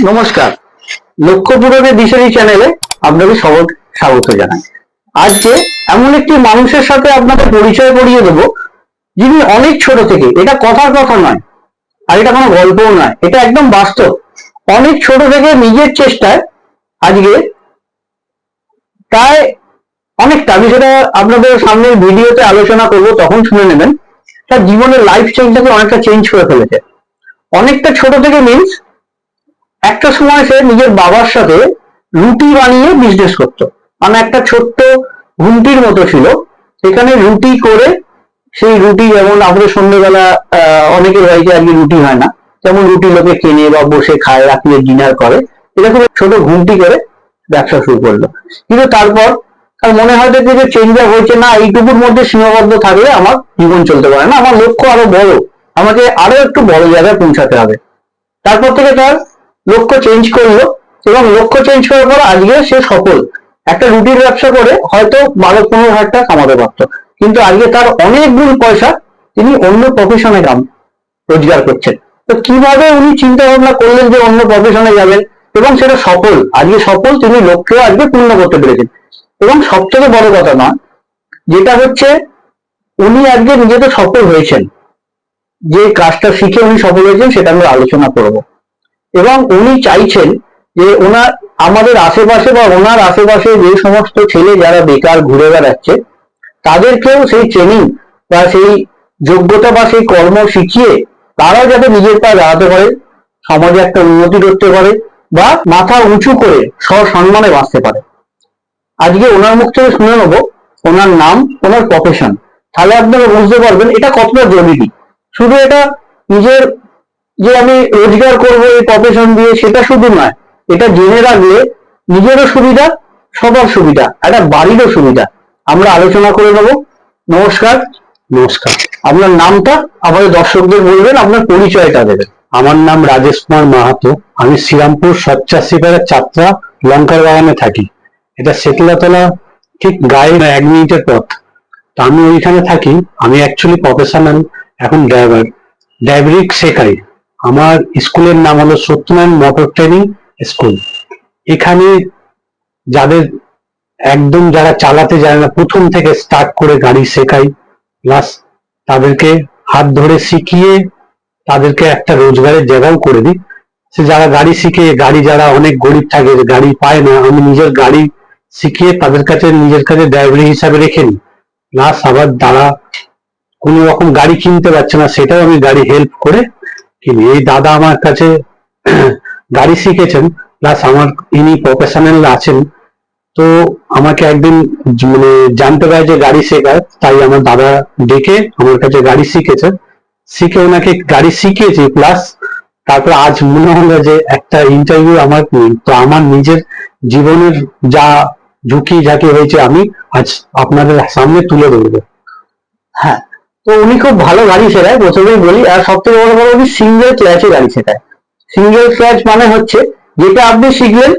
নমস্কার, লক্ষ্য পূরণের দিশারি চ্যানেলে আপনাকে স্বাগত জানাই। আজকে এমন একটি মানুষের সাথে আপনাদের পরিচয় করিয়ে দেব, যিনি অনেক ছোট থেকে, এটা কথার কথা নয় আর এটা কোনো গল্পও নয়, এটা একদম বাস্তব। অনেক ছোট থেকে নিজের চেষ্টায় আজকে প্রায় অনেকটা, আমি সেটা আপনাদের সামনে ভিডিওতে আলোচনা করবো, তখন শুনে নেবেন। তার জীবনের লাইফ স্টাইলটাকে অনেকটা চেঞ্জ করে ফেলেছে। অনেকটা ছোট থেকে মিনস একটা সময় সে নিজের বাবার সাথে রুটি বানিয়ে বিজনেস করতো। মানে একটা ছোট্ট ঘুমটির মতো ছিল, সেখানে রুটি করে, সেই রুটি যেমন আমাদের সন্ধ্যেবেলা অনেকের বাড়িতে আজকে রুটি হয় না, যেমন রুটি লোকে কেনে বা বসে খায়, রাত্রে ডিনার করে, এরকম ছোট ঘুমটি করে ব্যবসা শুরু করলো। কিন্তু তারপর তার মনে হয় যে চেঞ্জ হয়েছে, না এইটুকুর মধ্যে সীমাবদ্ধ থাকলে আমার জীবন চলতে পারে না, আমার লক্ষ্য আরো বড়, আমাকে আরো একটু বড় জায়গায় পৌঁছাতে হবে। তারপর থেকে তার লক্ষ্য চেঞ্জ করলো, এবং লক্ষ্য চেঞ্জ করার পর আজকে সে সফল। একটা রুটির ব্যবসা করে হয়তো 12-15 হাজার টাকা কামাতে পারতো, কিন্তু আজকে তার অনেক গুণ পয়সা তিনি অন্য প্রফেশনে রোজগার করছেন। তো কিভাবে উনি চিন্তা ভাবনা করলেন যে অন্য প্রফেশনে যাবেন, এবং সেটা সফল, আজকে সফল, তিনি লক্ষ্য আজকে পূর্ণ করতে পেরেছেন। এবং সব থেকে বড় কথা নয়, যেটা হচ্ছে উনি আজকে নিজেতে সফল হয়েছেন, যে কাজটা শিখে উনি সফল হয়েছেন সেটা আমরা আলোচনা করব। এবং উনি চাইছেন যে আমাদের আশেপাশে বা ওনার আশেপাশে যে সমস্ত ছেলে যারা বেকার ঘুরে বেড়াচ্ছে, তাদেরকেও সেই ট্রেনিং বা সেই যোগ্যতা বা সেই কর্ম শিখিয়ে তারাও যাতে নিজের পায়ে দাঁড়াতে পারে, সমাজে একটা উন্নতি করতে পারে, বা মাথা উঁচু করে সসম্মানে বাঁচতে পারে। আজকে ওনার মুখ থেকে শুনে নেবো ওনার নাম, ওনার প্রফেশন, তাহলে আপনারা বুঝতে পারবেন এটা কতটা জরুরি। শুধু এটা নিজের যে আমি রোজগার করব এই প্রফেশন দিয়ে, সেটা শুধু নয়, এটা জেনে রাখলে নিজেরও সুবিধা, সবার সুবিধা, একটা বাড়িরও সুবিধা। আমরা আলোচনা করে নেব। নমস্কার। নমস্কার, আপনার নামটা আমাদের দর্শকদের বলবেন, আপনার পরিচয়টা দেবেন। আমার নাম রাজেশ কুমার মাহাতো। আমি শ্রীরামপুর 87 চাত্রা লঙ্কার বাগানে থাকি। এটা শেতলাতলা ঠিক গায়ে 1 মিনিটের পথ। তো আমি ওইখানে থাকি। আমি অ্যাকচুয়ালি প্রফেশনাল এখন ড্রাইভারিক শেখাই। আমার স্কুলের নাম হলো সত্যনারায়ণ মোটর ট্রেনিং স্কুল। এখানে যাদের একদম যারা চালাতে জানে না, প্রথম থেকে স্টার্ট করে গাড়ি শেখাই, প্লাস তাদেরকে হাত ধরে শিখিয়ে তাদেরকে একটা রোজগারের জায়গাও করে দিই। সে যারা গাড়ি শিখে, গাড়ি যারা অনেক গরিব থাকে, গাড়ি পায় না, আমি নিজের গাড়ি শিখিয়ে তাদের কাছে নিজের কাছে ড্রাইভারি হিসাবে রেখে নিই। প্লাস আবার যারা কোনো রকম গাড়ি কিনতে পারছে না, সেটাও আমি গাড়ি হেল্প করে কিনি। এই দাদা আমার কাছে গাড়ি শিখেছেন, প্লাস আমার ইনি প্রফেশনাল আছেন। তো আমাকে একদিন মানে জানতে পারে যে গাড়ি শেখায়, তাই আমার দাদা ডেকে আমার কাছে গাড়ি শিখেছে। শিখে ওনাকে গাড়ি শিখিয়েছি, প্লাস তারপর আজ মনে হলো যে একটা ইন্টারভিউ আমার, তো আমার নিজের জীবনের যা ঝুঁকি ঝাঁকি হয়েছে আমি আজ আপনাদের সামনে তুলে ধরবো। হ্যাঁ, তো উনি খুব ভালো গাড়ি শেখায়, প্রথমেই বলি। আর সব থেকে বড় বড়, উনি সিঙ্গেল ক্লাচে গাড়ি শেখায়। সিঙ্গেল ক্লাচ মানে হচ্ছে যেটা আপনি শিখলেন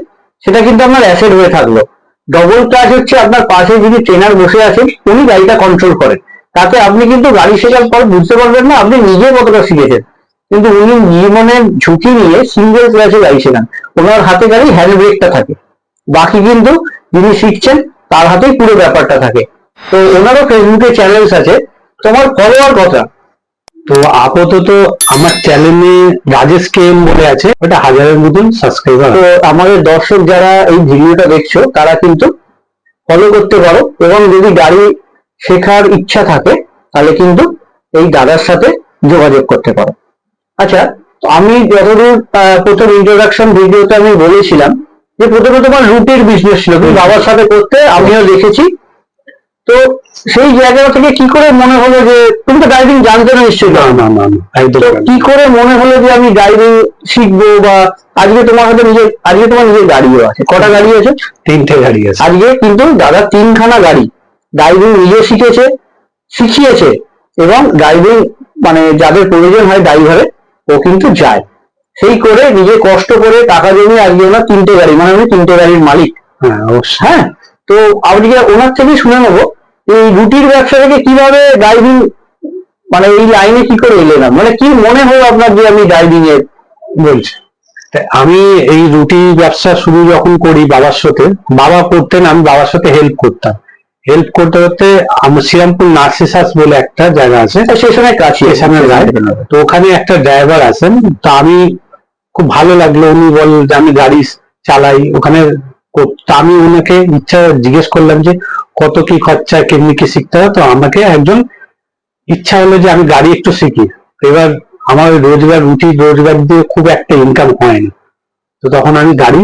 সেটা কিন্তু আপনার অ্যাসেট হয়ে থাকলো। ডবল ক্লাচ হচ্ছে আপনার পাশে যিনি ট্রেনার বসে আছেন, উনি গাড়িটা কন্ট্রোল করেন। তাতে আপনি কিন্তু গাড়ি শেখার পর বুঝতে পারবেন না আপনি নিজে কতটা শিখেছেন। কিন্তু উনি জীবনের ঝুঁকি নিয়ে সিঙ্গেল ক্লাচে গাড়ি শেখান। ওনার হাতে গাড়ি হ্যান্ড ব্রেকটা থাকে, বাকি কিন্তু যিনি শিখছেন তার হাতেই পুরো ব্যাপারটা থাকে। তো ওনারও ফেসবুকে চ্যানেলস আছে। তোমার ফলোয়ার কথা? তো আপাতত আমার চ্যানেলে রাজেশ কে এম বলে আছে, ওটা 1000-এর মতন সাবস্ক্রাইবার। তো আমাদের দর্শক যারা এই ভিডিওটা দেখছো তারা কিন্তু ফলো করতে পারো, এবং যদি গাড়ি শেখার ইচ্ছা থাকে তাহলে কিন্তু এই দাদার সাথে যোগাযোগ করতে পারো। আচ্ছা, তো আমি যতদূর প্রথম ইন্ট্রোডাকশন ভিডিওতে আমি বলেছিলাম যে প্রথমে তোমার রুটির বিজনেস ছিল, তুমি বাবার সাথে করতে, আমিও দেখেছি। তো সেই জায়গা থেকে কি করে মনে হলো যে, তুমি তো ড্রাইভিং জানতে না নিশ্চয়ই? না, একদম। তো কি করে মনে হলো যে আমি ড্রাইভিং শিখবো? বা আজকে তোমার হাতে আজকে তোমার নিজের গাড়িও আছে? কটা গাড়ি আছে? 3টে গাড়ি আছে। আজকে কিন্তু দাদা 3খানা গাড়ি ড্রাইভিং নিজে শিখিয়েছে, এবং ড্রাইভিং মানে যাদের প্রয়োজন হয় ড্রাইভারে, ও কিন্তু যায়। সেই করে নিজে কষ্ট করে টাকা জমিয়ে আজকে ওনার 3টে গাড়ি, মানে উনি 3টে গাড়ির মালিক। হ্যাঁ, অবশ্যই। হ্যাঁ, তো আজকে ওনার থেকে শুনে নেবো এই রুটির ব্যবসা থেকে কিভাবে ড্রাইভিং, মানে এই লাইনে কি করে এলেন, মানে কি মনে হলো আপনার যে আমি ড্রাইভিং এ বলছি। তা আমি এই রুটি ব্যবসা শুরু যখন করি বাবার সাথে, বাবা করতেন, আমি বাবার সাথে হেল্প করতাম। হেল্প করতে করতে আমার শ্রীরামপুর নার্সিসাস বলে একটা জায়গা আছে, স্টেশনের কাছে, স্টেশনের গায়ে, তো ওখানে একটা ড্রাইভার আছেন। তো আমি খুব ভালো লাগলো, উনি বল যে আমি গাড়ি চালাই ওখানে। তা আমি ওনাকে ইচ্ছা জিজ্ঞেস করলাম যে কত কি খরচা, কেমনি কি শিখতে হয়। তো আমাকে একজন ইচ্ছা হলো যে আমি গাড়ি একটু শিখি। এবার আমার রোজগার, রুটি রোজগার দিয়ে খুব একটা ইনকাম হয় না। তো তখন আমি গাড়ি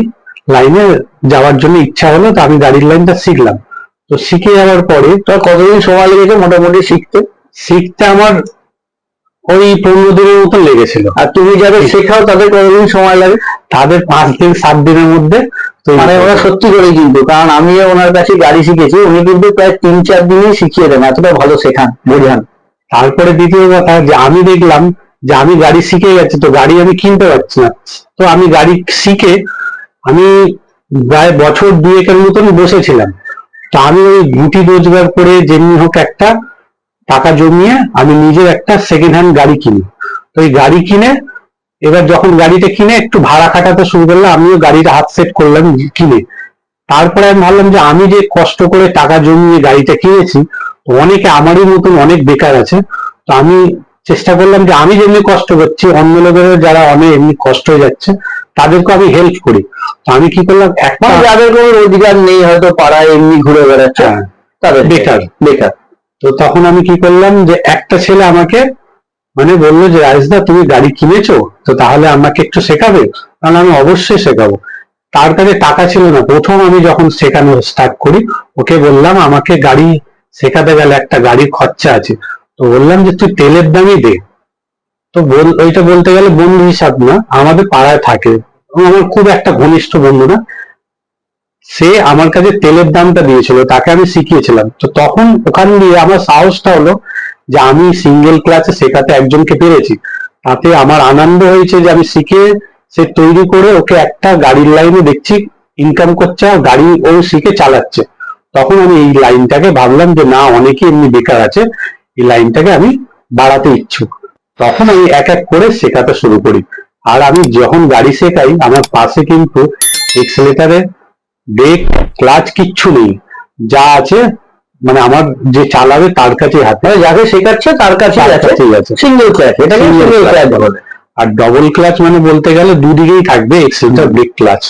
লাইনে যাওয়ার জন্য ইচ্ছা হলো, তো আমি গাড়ির লাইনটা শিখলাম। তো শিখে যাওয়ার পরে তোর কতদিন সময় লেগেছে মোটামুটি শিখতে? শিখতে আমার ওই 15 দিনের মতো লেগেছিল। আর তুমি যাদের শেখাও তাদের কতদিন সময় লাগে? তাদের 5 দিন 7 দিনের মধ্যে। তো মানে ওরা সত্যি করে কিন্তু, কারণ আমিও ওনার কাছে গাড়ি শিখেছি, উনি কিন্তু প্রায় 3-4 দিনই শিখিয়ে দেন, এতটা ভালো শেখান, বোঝান। তারপরে দ্বিতীয় কথা যে আমি দেখলাম যে আমি গাড়ি শিখে গেছি, তো গাড়ি আমি কিনতে পারছি না। তো আমি গাড়ি শিখে আমি প্রায় বছর 2-1 মতন বসেছিলাম। তো আমি ওই রুটি রোজগার করে যেমনি হোক একটা টাকা জমিয়ে আমি নিজের একটা সেকেন্ড হ্যান্ড গাড়ি কিনি। তো এই গাড়ি কিনে, এবার যখন গাড়িটা কিনে একটু ভাড়া খাটাতে শুরু করলাম, আমিও গাড়িটা হাত সেট করলাম কিনে। তারপরে আমি ভাবলাম যে আমি যে কষ্ট করে টাকা জমিয়ে গাড়িটা কিনেছি, তো অনেকে আমারই মতন অনেক বেকার আছে। তো আমি চেষ্টা করলাম যে আমি যেমনি কষ্ট করছি, অন্য লোকেরা যারা অনেক এমনি কষ্ট হয়ে যাচ্ছে তাদেরকে আমি হেল্প করি। তো আমি কি করলাম, একটা যাদের কোনো রোজগার নেই, হয়তো পাড়ায় এমনি ঘুরে বেড়াচ্ছে, তাদের বেকার বেকার। তো তখন আমি কি করলাম যে একটা ছেলে আমাকে মানে বললো যে রাজদা তুমি গাড়ি কিনেছো, তো তাহলে আমাকে একটু শেখাবে? তাহলে আমি অবশ্যই শেখাবো। তার কাছে টাকা ছিল না। প্রথম আমি যখন শেখানো স্টার্ট করি, ওকে বললাম আমাকে গাড়ি শেখাতে গেলে একটা গাড়ির খরচা আছে। তো বললাম যে তুই তেলের দামই দে। তো ওইটা বলতে গেলে বন্ধু হিসাব না, আমাদের পাড়ায় থাকে, আমার খুব একটা ঘনিষ্ঠ বন্ধু না। সে আমার কাছে তেলের দামটা দিয়েছিল, তাকে আমি শিখিয়েছিলাম। তো তখন ওখান দিয়ে আমার সাহসটা হলো যে আমি সিঙ্গেল ক্লাসে শেখাতে একজনকে পেরেছি। তাতে আমার আনন্দ হয়েছে যে আমি শিখে সে তৈরি করে ওকে একটা গাড়ির লাইনে দেখছি ইনকাম করছে, আর গাড়ি ও শিখে চালাচ্ছে। তখন আমি এই লাইনটাকে ভাবলাম যে না, অনেকে এমনি বেকার আছে, এই লাইনটাকে আমি বাড়াতে ইচ্ছুক। তখন আমি এক এক করে শেখাতে শুরু করি। আর আমি যখন গাড়ি শেখাই, আমার পাশে কিন্তু এক্সেলেটারে ব্রেক ক্লাচ কিচ্ছু নেই, যা আছে মানে আমার যে চালাবে তার কাছে হাতে, যাকে শেখাচ্ছে তার কাছেই আছে সিঙ্গেল ক্লাচ, এটা সিঙ্গেল ক্লাচ বলে। আর ডবল ক্লাচ মানে বলতে গেলে দুদিকেই থাকবে এক্সেলেটার ব্রেক ক্লাচ।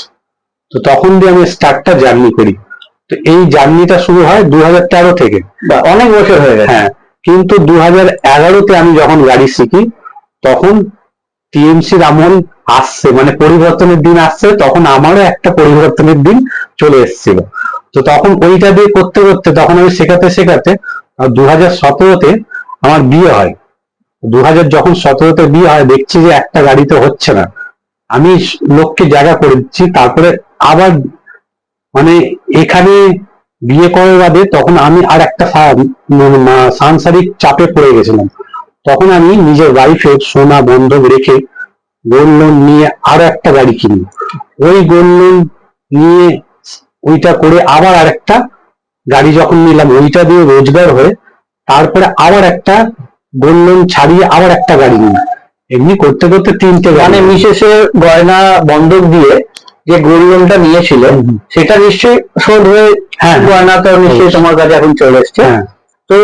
তো তখন দিয়ে আমি স্টার্টটা জার্নি করি। তো এই জার্নিটা শুরু হয় 2013 থেকে। অনেক বছর হয়ে গেছে। হ্যাঁ, কিন্তু 2011-তে আমি যখন গাড়ি শিখি, তখন টিএমসির আমল আসছে, মানে পরিবর্তনের দিন আসছে, তখন আমারও একটা পরিবর্তনের দিন চলে এসেছিল। তো তখন ওইটা দিয়ে করতে করতে তখন আমি শেখাতে শেখাতে 2017-তে আমার বিয়ে হয়। 2017-তে বিয়ে হয়, দেখছি যে একটা গাড়িতে হচ্ছে না। আমি লোককে জায়গা করে দিচ্ছি, তারপরে আবার মানে এখানে বিয়ে করার বাদে তখন আমি আর একটা সাংসারিক চাপে পড়ে গেছিলাম। তখন আমি নিজের ওয়াইফের সোনা বন্ধক রেখে গোল্ড লোন নিয়ে আরো একটা গাড়ি কিনি। ওই গোল্ড লোন নিয়ে ওইটা করে আবার আরেকটা গাড়ি যখন নিলাম, ওইটা দিয়ে রোজগার হয়ে তারপরে আবার একটা গোল্ড লোন ছাড়িয়ে আবার একটা গাড়ি নিই। এমনি করতে করতে 3টে মানে মিসেসের গয়না বন্ধক দিয়ে যে গোল্ড লোনটা নিয়েছিল সেটা নিশ্চয়ই শোধ হয়ে, গয়নাটা নিশ্চয়ই তোমার কাছে এখন চলে এসছে। তো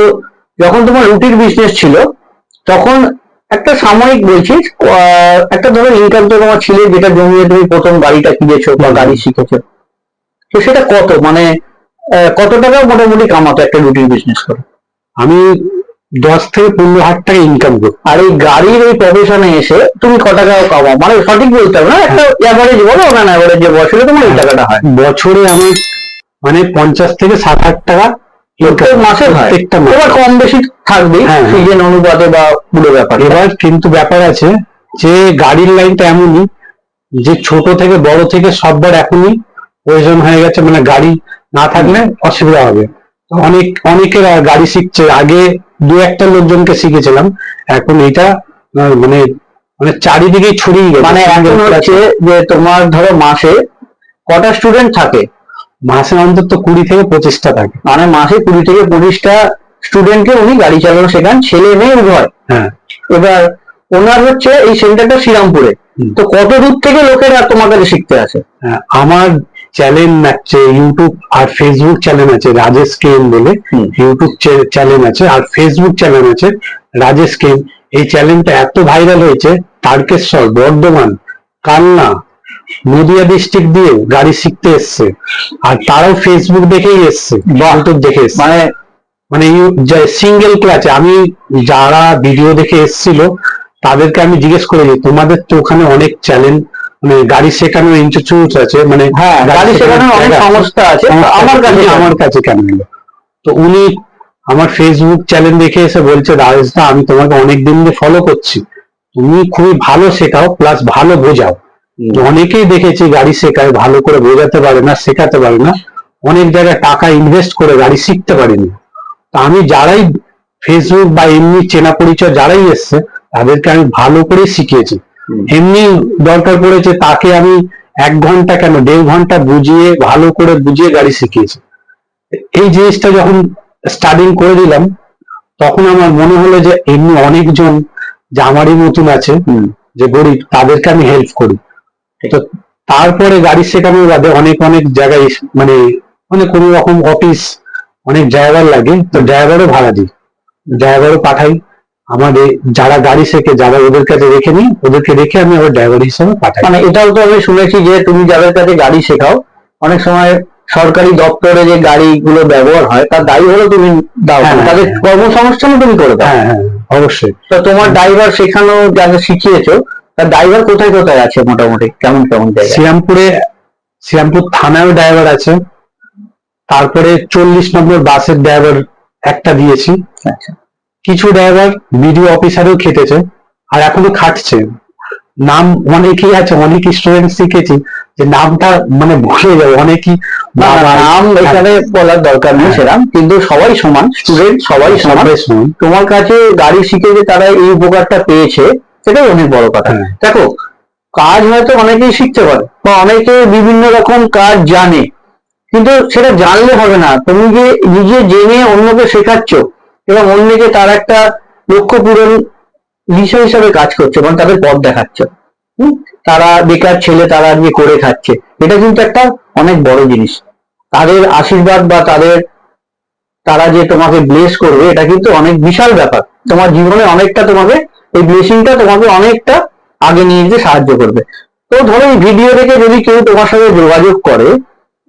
যখন তোমার রুটির বিজনেস ছিল, তখন একটা সাময়িক বলছি, একটা ধরো ইনকাম তো তোমার ছিল, যেটা জমিয়ে তুমি প্রথম গাড়িটা কিনেছো বা গাড়ি শিখেছো। তো সেটা কত, মানে কত টাকা মোটামুটি কামাতো একটা রুটির বিজনেস করে? আমি 10 থেকে 15 হাজার টাকা ইনকাম করি। আর এই গাড়ির এই প্রফেশনে এসে তুমি ক টাকা কামাও, মানে সঠিক বলতে হবে না, একটা অ্যাভারেজ বলো, ওখানে অ্যাভারেজ যে বছরে তোমার এই টাকাটা হয়। বছরে আমার মানে 50 থেকে 60 হাজার টাকা প্রত্যেক মাসে হয়, এবার কম বেশি থাকবেই সিজন অনুপাতে বা পুরো ব্যাপার। এবার কিন্তু ব্যাপার আছে যে গাড়ির লাইনটা এমনই যে ছোট থেকে বড় থেকে সববার এখনই প্রয়োজন হয়ে গেছে, মানে গাড়ি না থাকলে অসুবিধা হবে। অনেকের গাড়ি শিখছে, আগে 2-1টা লোকজনকে শিখেছিলাম, এখন এটা মানে মানে চারিদিকে ছড়িয়ে গেছে। মানে এখন হচ্ছে যে তোমার ধরো মাসে কটা স্টুডেন্ট থাকে? মাসে অন্তত 20 থেকে 25টা থাকে। মানে মাসে 20 থেকে 25টা স্টুডেন্টকে উনি গাড়ি চালানো শেখান, ছেলে মেয়ে উভয়। হ্যাঁ, এবার ওনার হচ্ছে এই সেন্টারটা শ্রীরামপুরে। তো কত দূর থেকে লোকেরা তোমার কাছে শিখতে আসে? আমার চ্যানেল আছে ইউটিউব আর ফেসবুক চ্যানেল আছে রাজেশ কেএম বলে, ইউটিউব চ্যানেল আছে আর ফেসবুক চ্যানেল আছে রাজেশ কেএম। এই চ্যানেলটা এত ভাইরাল হয়েছে, তারকেশ্বর, বর্ধমান, কালনা, নদিয়া ডিস্ট্রিক্ট দিয়ে গাড়ি শিখতে এসছে, আর তারাও ফেসবুক দেখেই এসছে, ইউটিউব দেখে এসছে। মানে মানে সিঙ্গেল ক্লাচে আমি যারা ভিডিও দেখে এসেছিল তাদেরকে আমি জিজ্ঞেস করেছি, তোমাদের তো ওখানে অনেক চ্যানেল মানে গাড়ি শেখানোর ইনস্টিটিউট আছে, মানে হ্যাঁ, গাড়ি শেখানোর অনেক সংস্থা আছে, আমার কাছে কেন এলো? তো উনি আমার ফেসবুক চ্যানেল দেখে এসে বলছে, রাজেশ দা আমি তোমাকে অনেকদিন ধরে ফলো করছি, তুমি খুবই ভালো শেখাও প্লাস ভালো বোঝাও। অনেকেই দেখেছি গাড়ি শেখায়, ভালো করে বোঝাতে পারে না, শেখাতে পারে না, অনেক জায়গায় টাকা ইনভেস্ট করে গাড়ি শিখতে পারিনি। তা আমি যারাই ফেসবুক বা এমনি চেনা পরিচয় যারাই এসছে তাদেরকে আমি ভালো করে শিখিয়েছি। এমনি দরকার পড়েছে তাকে আমি 1 ঘন্টা কেন 1.5 ঘন্টা বুঝিয়ে ভালো করে বুঝিয়ে গাড়ি শিখিয়েছি। এই জিনিসটা যখন স্টার্টিং করে দিলাম তখন আমার মনে হলো যে এমনি অনেকজন যে আমারই মতন আছে যে গরিব, তাদেরকে আমি হেল্প করি। তো তারপরে গাড়ি শেখানোর বাদে অনেক অনেক জায়গায় মানে কোনো রকম অফিস অনেক ড্রাইভার লাগে, তো ড্রাইভারও ভাড়া দিই, ড্রাইভারও পাঠাই। আমাদের যারা গাড়ি শেখে যারা ওদের কাছে রেখে নিই, ওদেরকে রেখে আমি আবার ড্রাইভার হিসেবে পাঠাই। মানে এটাও তো আমি শুনেছি যে তুমি যাদের কাছে গাড়ি শেখাও অনেক সময় সরকারি দপ্তরে যে গাড়িগুলো ব্যবহার হয় তার দায়ী হলো তুমি দাও, তাদের কর্মসংস্থানও তুমি করে দাও। হ্যাঁ হ্যাঁ অবশ্যই। তো তোমার ড্রাইভার শেখানো যাকে শিখিয়েছো তার ড্রাইভার কোথায় কোথায় আছে, মোটামুটি কেমন কেমন জায়গায়? শ্রীরামপুর থানায়ও ড্রাইভার আছে, তারপরে 40 নম্বর বাসের ড্রাইভার একটা দিয়েছি। আচ্ছা, কিছু ড্রাইভার বিডিও অফিসারেও খেটেছে আর এখনো খাটছে। নাম অনেকেই আছে, অনেক স্টুডেন্ট শিখেছি যে নামটা মানে ভুলে যাবে অনেকেই। নাম এখানে বলার দরকার নেই সেরকম, কিন্তু সবাই সমান, স্টুডেন্ট সবাই সমান। তোমার কাছে গাড়ি শিখে যে তারা এই উপকারটা পেয়েছে সেটাই অনেক বড় কথা। দেখো, কাজ হয়তো অনেকেই শিখতে পারে বা অনেকে বিভিন্ন রকম কাজ জানে, কিন্তু সেটা জানলে হবে না। তুমি যে নিজে জেনে অন্যকে শেখাচ্ছ এবং অন্যকে তার একটা লক্ষ্য পূরণ বিষয় হিসাবে কাজ করছে, মানে তাদের পথ দেখাচ্ছ। তারা বেকার ছেলে তারা আজকে করে খাচ্ছে, এটা কিন্তু একটা অনেক বড় জিনিস। তাদের আশীর্বাদ বা তারা যে তোমাকে ব্লেস করবে এটা কিন্তু অনেক বিশাল ব্যাপার। তোমার জীবনে অনেকটা তোমাকে এই ব্লেসিংটা তোমাকে অনেকটা আগে নিয়ে যেতে সাহায্য করবে। তো ধরো এই ভিডিও দেখে যদি কেউ তোমার সাথে যোগাযোগ করে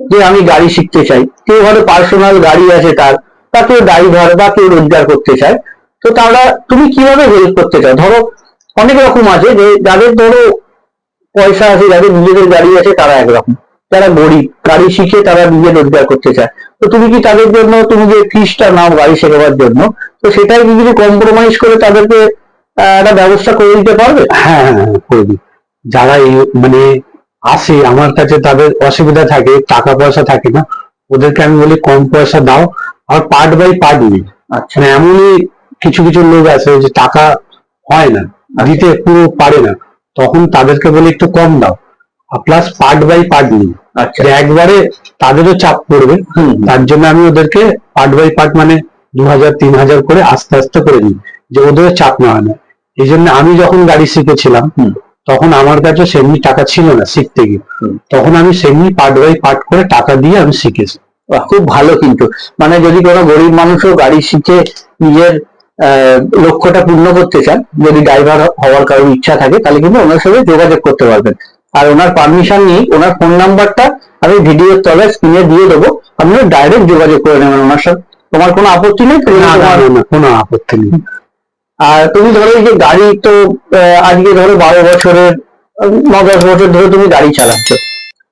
যে আমি গাড়ি শিখতে চাই, কেউ হয়তো পার্সোনাল গাড়ি আছে তার, বা কেউ ড্রাইভার বা কেউ রোজগার করতে চায়, তো তারা তুমি কিভাবে হেল্প করতে চাও? ধরো অনেক রকম আছে, যে যাদের ধরো পয়সা আছে, যাদের নিজেদের গাড়ি আছে তারা একরকম, যারা গরিব গাড়ি শিখে তারা নিজে রোজগার করতে চায়। তো তুমি কি তাদের জন্য তুমি যে ফিসটা নাও গাড়ি শেখাবার জন্য, তো সেটাই কি কিছু কম্প্রোমাইজ করে তাদেরকে একটা ব্যবস্থা করে দিতে পারবে? হ্যাঁ হ্যাঁ করবি। যারা মানে আসে আমার কাছে, তাদের অসুবিধা থাকে, টাকা পয়সা থাকে না, ওদেরকে আমি বলি কম পয়সা দাও আর পার্ট বাই পার্ট নিই। আচ্ছা, মানে এমনই কিছু কিছু লোক আছে যে টাকা হয় না, দিতে পুরো পারে না, তখন তাদেরকে বলি একটু কম দাও আর প্লাস পার্ট বাই পার্ট নিই। আচ্ছা, একবারে তাদেরও চাপ পড়বে, তার জন্য আমি ওদেরকে পার্ট বাই পার্ট মানে 2000-3000 করে আস্তে আস্তে করে নিই, যে ওদেরও চাপ না হয় না। এই জন্য আমি যখন গাড়ি শিখেছিলাম তখন আমার কাছে সেমনি টাকা ছিল না শিখতে গিয়ে, তখন আমি সেমনি পার্ট বাই পার্ট করে টাকা দিয়ে আমি শিখেছি। খুব ভালো। কিন্তু মানে যদি কোনো গরিব মানুষও গাড়ি শিখে নিজের লক্ষ্যটা পূর্ণ করতে চান, যদি ড্রাইভার হওয়ার কারোর ইচ্ছা থাকে, তাহলে কিন্তু ওনার সাথে যোগাযোগ করতে পারবেন। আর ওনার পারমিশন নিয়ে ওনার ফোন নাম্বারটা আমি ভিডিওর তলায় স্ক্রিনে দিয়ে দেবো, আপনারা ডাইরেক্ট যোগাযোগ করে নেবেন ওনার সাথে। তোমার কোনো আপত্তি নেই? কোনো আপত্তি নেই। আর তুমি ধরো এই যে গাড়ি তো আজকে ধরো 12 বছরের 9-10 বছর ধরে তুমি গাড়ি চালাচ্ছ,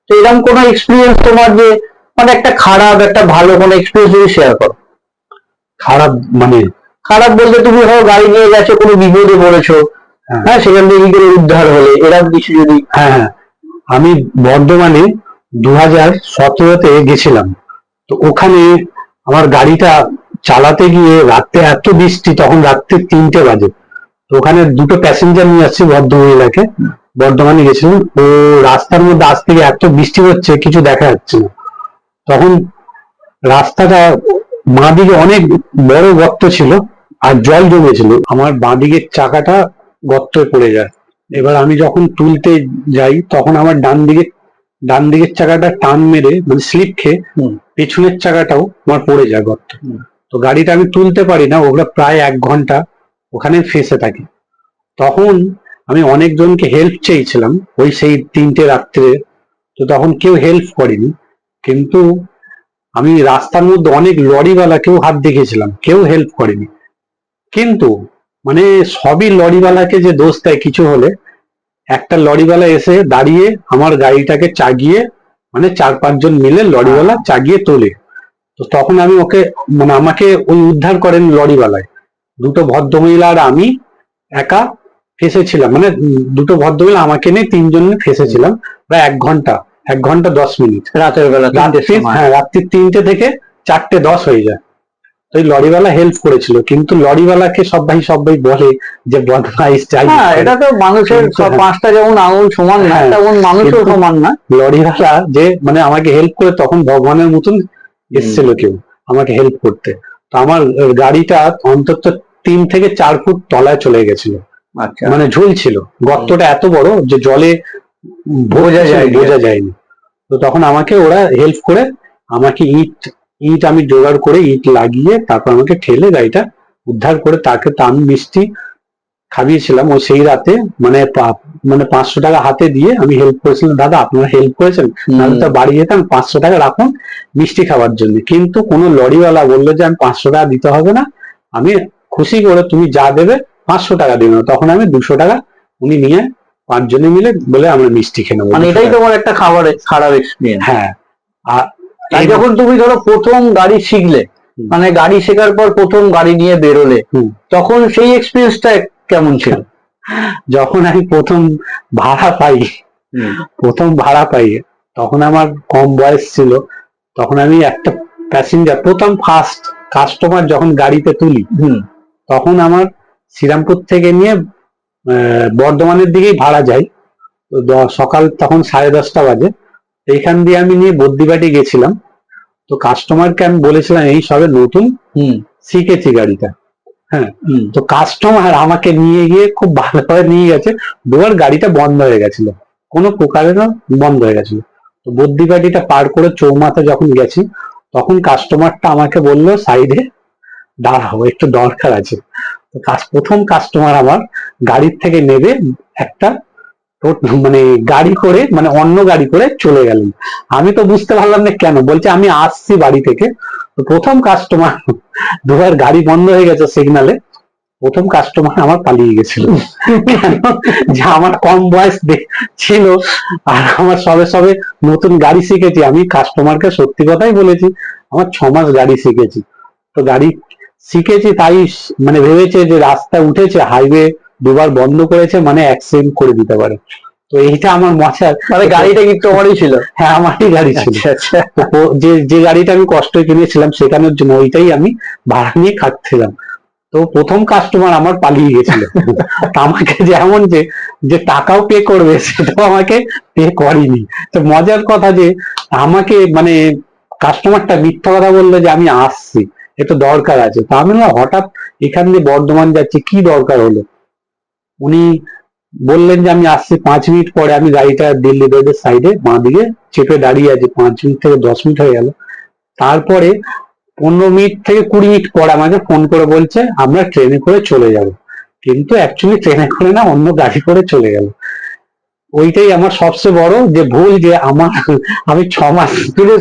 তো এরকম কোনো এক্সপিরিয়েন্স তোমার যে মানে একটা খারাপ একটা ভালো কোনো এক্সপিরিয়েন্স যদি শেয়ার করো? খারাপ মানে খারাপ বলতে তুমি ধরো গাড়ি নিয়ে গেছো, কোনো বিপদে পড়েছো, হ্যাঁ, সেখান থেকে কি করে উদ্ধার হলে, এরকম কিছু যদি। হ্যাঁ হ্যাঁ, আমি বর্ধমানে 2017-তে গেছিলাম। তো ওখানে আমার গাড়িটা চালাতে গিয়ে রাত্রে এত বৃষ্টি, তখন রাত্রে 3টে বাজে, তো ওখানে 2টো প্যাসেঞ্জার নিয়ে আসছি বর্ধমানে বর্ধমানে গেছিলাম। তো রাস্তার মধ্যে আজ থেকে এত বৃষ্টি হচ্ছে কিছু দেখা যাচ্ছে না, তখন রাস্তাটা বাঁ দিকে অনেক বড় গর্ত ছিল আর জল জমেছিল, আমার বাঁ দিকের চাকাটা গর্তে পড়ে যায়। এবার আমি যখন তুলতে যাই তখন আমার ডান দিকের চাকাটা টান মেরে মানে স্লিপ খেয়ে পেছনের চাকাটাও আমার পড়ে যায় গর্ত। তো গাড়িটা আমি তুলতে পারি না, ওগুলো প্রায় 1 ঘন্টা ওখানে ফেসে থাকি। তখন আমি অনেকজনকে হেল্প চেয়েছিলাম ওই সেই 3টে রাত্রে, তো তখন কেউ হেল্প করেনি। কিন্তু আমি রাস্তার মধ্যে অনেক লরিওয়ালাকেও হাত দেখিয়েছিলাম, কেউ হেল্প করেনি। কিন্তু মানে সবই লরিওয়ালাকে যে দোষ দেয় কিছু হলে। একটা লরিওয়ালা এসে দাঁড়িয়ে আমার গাড়িটাকে চাগিয়ে, মানে 4-5 জন মিলে লরিওয়ালা চাগিয়ে তোলে। তো তখন আমি ওকে মানে আমাকে ওই উদ্ধার করেন লরিওয়ালায়। দুটো ভদ্রমহিলা আর আমি একা ফেসেছিলাম, মানে দুটো ভদ্রমহিলা আমাকে নিয়ে 3জন ফেসেছিলাম প্রায় 1 ঘন্টা 10 মিনিট রাতের বেলা হ্যাঁ, রাত্রি 3টে থেকে 4:10 হয়ে যায়। তো এই লরিওয়ালা হেল্প করেছিল, কিন্তু লরিওয়ালাকে সবাই বলে যে বদমাইশ যাই। এটা তো মানুষের হ্যাঁ। 5টা যেমন আঙুল সমান না, হ্যাঁ, তেমন মানুষও কিন্তু সমান না। লরিওয়ালা যে মানে আমাকে হেল্প করে তখন ভগবানের মতন এসেছিল কেউ আমাকে হেল্প করতে। তো আমার গাড়িটা অন্তত 3 থেকে 4 ফুট তলায় চলে গেছিল, আচ্ছা, মানে ঝুলছিল। গর্তটা এত বড় যে জলে বোঝা যায়নি। তো তখন আমাকে ওরা হেল্প করে আমাকে ইট আমি জোগাড় করে ইট লাগিয়ে তারপর আমাকে ঠেলে গাড়িটা উদ্ধার করে তাকে তো আমি মিষ্টি খাইয়েছিলাম ও সেই রাতে, মানে 500 টাকা হাতে দিয়ে আমি হেল্প করেছিলাম, দাদা আপনারা হেল্প করেছেন, নাহলে তো বাড়ি যেতাম, 500 টাকা রাখুন মিষ্টি খাওয়ার জন্য। কিন্তু কোনো লরিওয়ালা বললো যে আমি 500 টাকা দিতে হবে না, আমি খুশি করে তুমি যা দেবে 500 টাকা দিবে না। তখন আমি 200 টাকা উনি নিয়ে 5 জনে মিলে বলে আমরা মিষ্টি খেয়ে নেবো। মানে এটাই তোমার একটা খারাপ এক্সপিরিয়েন্স। হ্যাঁ। আর যখন তুমি ধরো প্রথম গাড়ি শিখলে, মানে গাড়ি শেখার পর প্রথম গাড়ি নিয়ে বেরোলে, তখন সেই এক্সপিরিয়েন্সটা কেমন ছিল? যখন আমি প্রথম ভাড়া পাই তখন আমার কম বয়স ছিল। তখন আমি একটা প্যাসেঞ্জার প্রথম ফার্স্ট কাস্টমার যখন গাড়িতে তুলি, তখন আমার শ্রীরামপুর থেকে নিয়ে বর্ধমানের দিকেই ভাড়া যাই। সকাল তখন 10:30 বাজে। এইখান দিয়ে আমি নিয়ে বদ্যিবাটি গেছিলাম। তো কাস্টমারকে আমি বলেছিলাম এই সবে নতুন শিখেছি গাড়িটা। হ্যাঁ, তো কাস্টমার আমাকে নিয়ে গিয়ে খুব ভালোভাবে নিয়ে গেছে। দুবার গাড়িটা বন্ধ হয়ে গেছিল, কোনো প্রকারের বন্ধ হয়ে গেছিল। তো বদ্যিবাটিটা পার করে চৌমাথা যখন গেছি, তখন কাস্টমারটা আমাকে বললো সাইডে দাঁড়াও, একটু দরকার আছে। তো প্রথম কাস্টমার আমার গাড়ির থেকে নেবে একটা মানে গাড়ি করে, মানে অন্য গাড়ি করে চলে গেলেন। আমি তো বুঝতে পারলাম না কেন, বলছে আমি আসছি বাড়ি থেকে। তো প্রথম কাস্টমার, দুবার গাড়ি বন্ধ হয়ে গেছে সিগনালে, প্রথম কাস্টমার আমার পালিয়ে গেছিল। কেন? যে আমার কম বয়স ছিল আর আমার সবে নতুন গাড়ি শিখেছি। আমি কাস্টমারকে সত্যি কথাই বলেছি, আমার 6 মাস গাড়ি শিখেছি। তো গাড়ি শিখেছি তাই মানে ভেবেছে যে রাস্তা উঠেছে, হাইওয়ে দুবার বন্ধ করেছে মানে অ্যাক্সিডেন্ট করে দিতে পারে। তো এইটা আমার মজার। মানে গাড়িটা কি তোমারই ছিল? হ্যাঁ, আমারই গাড়ি ছিল। আচ্ছা। যে গাড়িটা আমি কষ্ট কিনেছিলাম শেখানোর জন্য, ওইটাই আমি ভাড়া নিয়ে খাচ্ছিলাম। তো প্রথম কাস্টমার আমার পালিয়ে গেছিল। আমাকে যেমন যে টাকাও পে করবে সেটাও আমাকে পে করেনি। তো মজার কথা যে আমাকে মানে কাস্টমারটা মিথ্যা কথা বললো যে আমি আসছি, একটু দরকার আছে। তা আমি হঠাৎ এখান দিয়ে বর্ধমান যাচ্ছি, কি দরকার হলো? উনি বললেন যে আমি আসছি 5 মিনিট পরে। আমি গাড়িটা দিল্লি রোডের সাইডে বাঁ দিকে চেপে দাঁড়িয়ে আছি, 5 মিনিট থেকে 10 মিনিট হয়ে গেল। তারপরে 15 মিনিট থেকে 20 মিনিট পরে আমাকে ফোন করে বলছে আমরা ট্রেনে করে চলে যাব। কিন্তু অ্যাকচুয়ালি ট্রেনে করে না, অন্য গাড়ি করে চলে গেল। ওইটাই আমার সবচেয়ে বড় যে ভুল, যে আমি 6 মাস। কিন্তু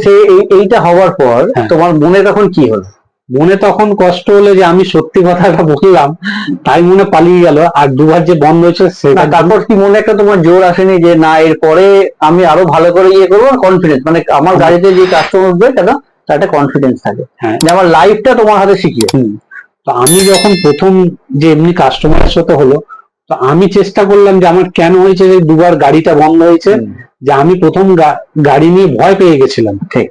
এইটা হওয়ার পর তোমার মনে তখন কি হলো? মনে তখন কষ্ট হলো যে আমি সত্যি কথাটা বললাম, তাই মনে পালিয়ে গেল। আর দুবার যে বন্ধ হয়েছে সেটা। তারপর কি মনে একটা তোমার জোর আসেনি যে না এরপরে আমি আরো ভালো করে ইয়ে করবো? কনফিডেন্স, মানে আমার গাড়িতে যে কাস্টমার উঠবে কেন তার একটা কনফিডেন্স থাকে, যে আমার লাইফটা তোমার হাতে শিখিয়ে। তো আমি যখন প্রথম যে এমনি কাস্টমারের সাথে হলো, তো আমি চেষ্টা করলাম যে আমার কেন হয়েছে যে দুবার গাড়িটা বন্ধ হয়েছে, যে আমি প্রথম গাড়ি নিয়ে ভয় পেয়ে গেছিলাম। ঠিক,